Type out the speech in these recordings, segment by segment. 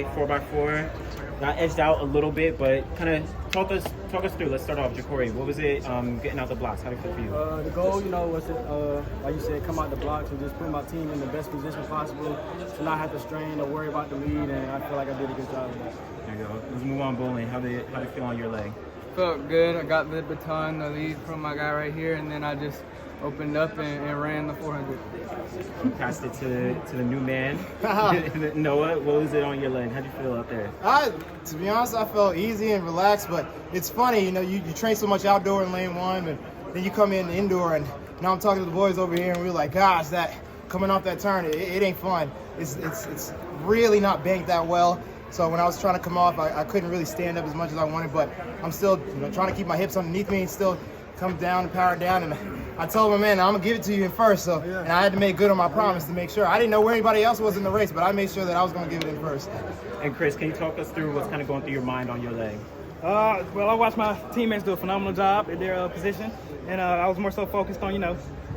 4x4 got edged out a little bit, but kind of talk us through. Let's start off, Jacory. What was it getting out the blocks? How did it feel for you? The goal, was to, like you said, come out the blocks and just put my team in the best position possible to not have to strain or worry about the lead, and I feel like I did a good job of that. There you go. Let's move on bowling. How did it feel on your leg? Felt good. I got the baton, the lead from my guy right here, and then I just opened up and ran the 400. You passed it to the new man, Noah. What was it on your leg? How'd you feel out there? To be honest, I felt easy and relaxed, but it's funny, you train so much outdoor in lane one, and then you come in indoor, and now I'm talking to the boys over here, and we're like, gosh, that coming off that turn, it ain't fun. It's really not banked that well. So when I was trying to come off, I couldn't really stand up as much as I wanted, but I'm still trying to keep my hips underneath me and still come down and power down. And I told my man, I'm gonna give it to you in first. So and I had to make good on my promise to make sure. I didn't know where anybody else was in the race, but I made sure that I was gonna give it in first. And Chris, can you talk us through what's kind of going through your mind on your leg? Well, I watched my teammates do a phenomenal job at their position, and I was more so focused on,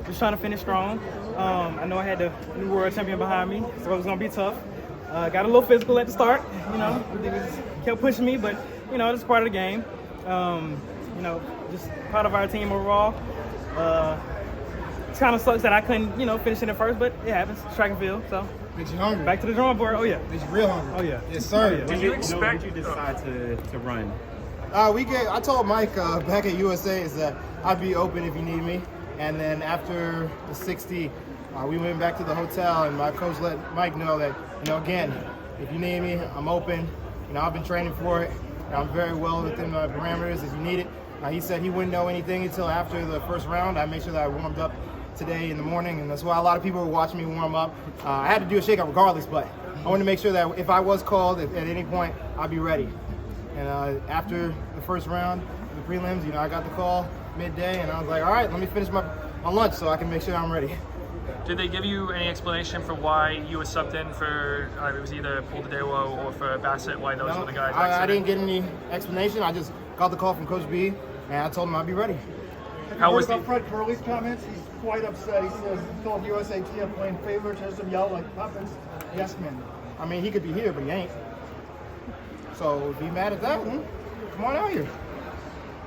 just trying to finish strong. I know I had the new world champion behind me, so it was gonna be tough. Got a little physical at the start, they kept pushing me, but it's part of the game. Just proud of our team overall. It kind of sucks that I couldn't, finish it in first, but it happens. It's track and field, so. Makes you hungry. Back to the drawing board. Oh yeah. Makes you real hungry. Oh yeah. Yes, sir. Oh, yeah. Did you decide to run? I told Mike back at USA is that I'd be open if you need me, and then after the 60, we went back to the hotel, and my coach let Mike know that, again, if you need me, I'm open. I've been training for it. I'm very well within my parameters if you need it. He said he wouldn't know anything until after the first round. I made sure that I warmed up today in the morning, and that's why a lot of people were watching me warm up. I had to do a shakeout regardless, but I wanted to make sure that if I was called at any point, I'd be ready. And after the first round, the prelims, I got the call midday, and I was like, all right, let me finish my lunch so I can make sure I'm ready. Did they give you any explanation for why you were subbed in for, it was either Paul Dedewo or for Bassett, why those were the guys? I didn't get any explanation. I just got the call from Coach B, and I told him I'd be ready. How was about Fred Kerley's comments? He's quite upset. He says he told USA team playing favoritism, yell like puppets. Yes, man. I mean, he could be here, but he ain't. So be mad at that one. Come on out here.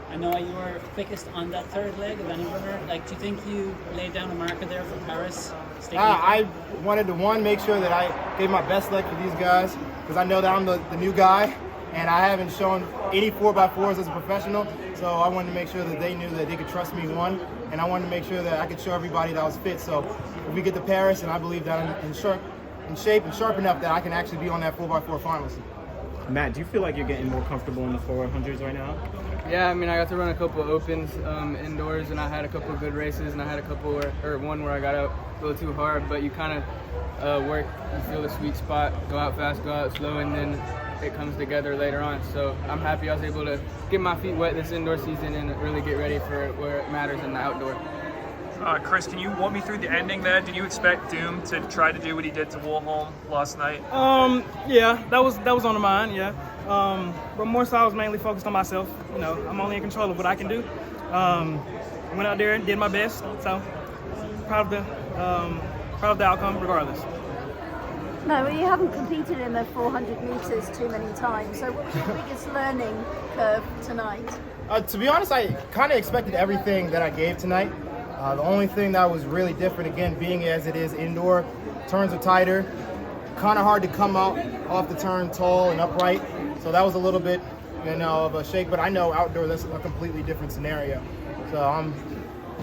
I know you were quickest on that third leg of any runner. Do you think you laid down a marker there for Paris? I wanted to, make sure that I gave my best leg for these guys, because I know that I'm the new guy, and I haven't shown any 4x4s as a professional, so I wanted to make sure that they knew that they could trust me, and I wanted to make sure that I could show everybody that I was fit. So if we get to Paris, and I believe that I'm in shape and sharp enough that I can actually be on that 4x4 finals. Matt, do you feel like you're getting more comfortable in the 400s right now? Yeah, I got to run a couple of opens indoors, and I had a couple of good races, and I had a couple one where I got out a little too hard, but you kind of work, you feel the sweet spot, go out fast, go out slow, and then it comes together later on. So I'm happy I was able to get my feet wet this indoor season and really get ready for where it matters in the outdoor. Chris, can you walk me through the ending there? Did you expect Doom to try to do what he did to Warholm last night? Yeah, that was on the mind, yeah. But more so I was mainly focused on myself. I'm only in control of what I can do. I went out there and did my best, so proud of the outcome regardless. No, you haven't competed in the 400 meters too many times. So what was your biggest learning curve tonight? To be honest, I kind of expected everything that I gave tonight. The only thing that was really different, again, being as it is indoor, turns are tighter, kind of hard to come out off the turn tall and upright. So that was a little bit, of a shake. But I know outdoor, that's a completely different scenario. So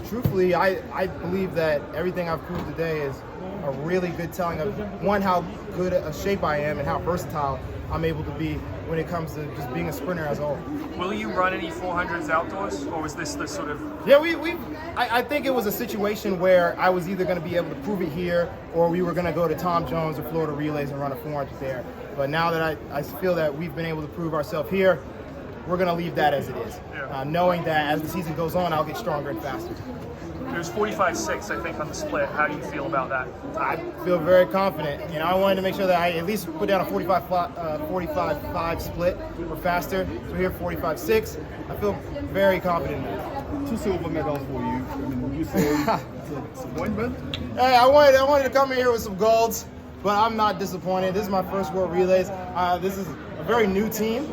truthfully, I believe that everything I've proved today is a really good telling of, one, how good a shape I am and how versatile I'm able to be when it comes to just being a sprinter as a whole. Will you run any 400s outdoors, or was this the sort of... Yeah, I think it was a situation where I was either going to be able to prove it here, or we were going to go to Tom Jones or Florida Relays and run a 400 there. But now that I feel that we've been able to prove ourselves here, we're going to leave that as it is, knowing that as the season goes on, I'll get stronger and faster. It was 45-6, I think, on the split. How do you feel about that? I feel very confident. I wanted to make sure that I at least put down a 45-5 split or faster. So here, 45-6. I feel very confident in that. 2 silver medals for you. Would you say it's a disappointment? Hey, I wanted to come in here with some golds. but I'm not disappointed. This is my first World Relays. This is a very new team,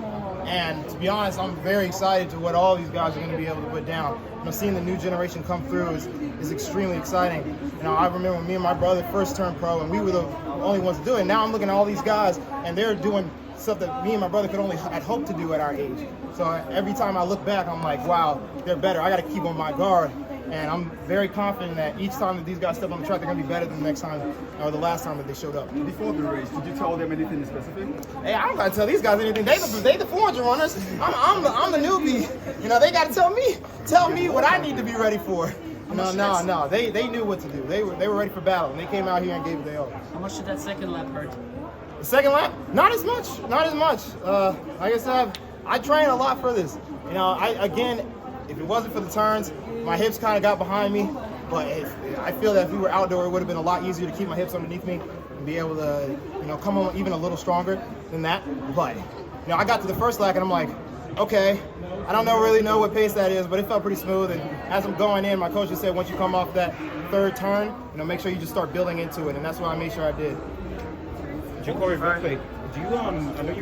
and to be honest, I'm very excited to what all these guys are going to be able to put down. You know, seeing the new generation come through is extremely exciting. You know, I remember when me and my brother first turned pro, and we were the only ones to do it. Now I'm looking at all these guys, and they're doing stuff that me and my brother could only had hoped to do at our age. So every time I look back, I'm like, wow, they're better. I got to keep on my guard. And I'm very confident that each time that these guys step on the track, they're going to be better than the next time or the last time that they showed up. Before the race, did you tell them anything specific? Hey, I don't got to tell these guys anything. They the 400 runners. I'm the newbie. You know, they got to tell me what I need to be ready for. No. They knew what to do. They were ready for battle, and they came out here and gave it their all. How much did that second lap hurt? The second lap, not as much. Like I said, I train a lot for this. You know, if it wasn't for the turns, my hips kind of got behind me, but I feel that if we were outdoor, it would have been a lot easier to keep my hips underneath me and be able to, you know, come on even a little stronger than that. But, you know, I got to the first lap and I'm like, okay, I don't really know what pace that is, but it felt pretty smooth. And as I'm going in, my coach just said, once you come off that third turn, you know, make sure you just start building into it, and that's what I made sure I did. Jacory, real quick, do you I know you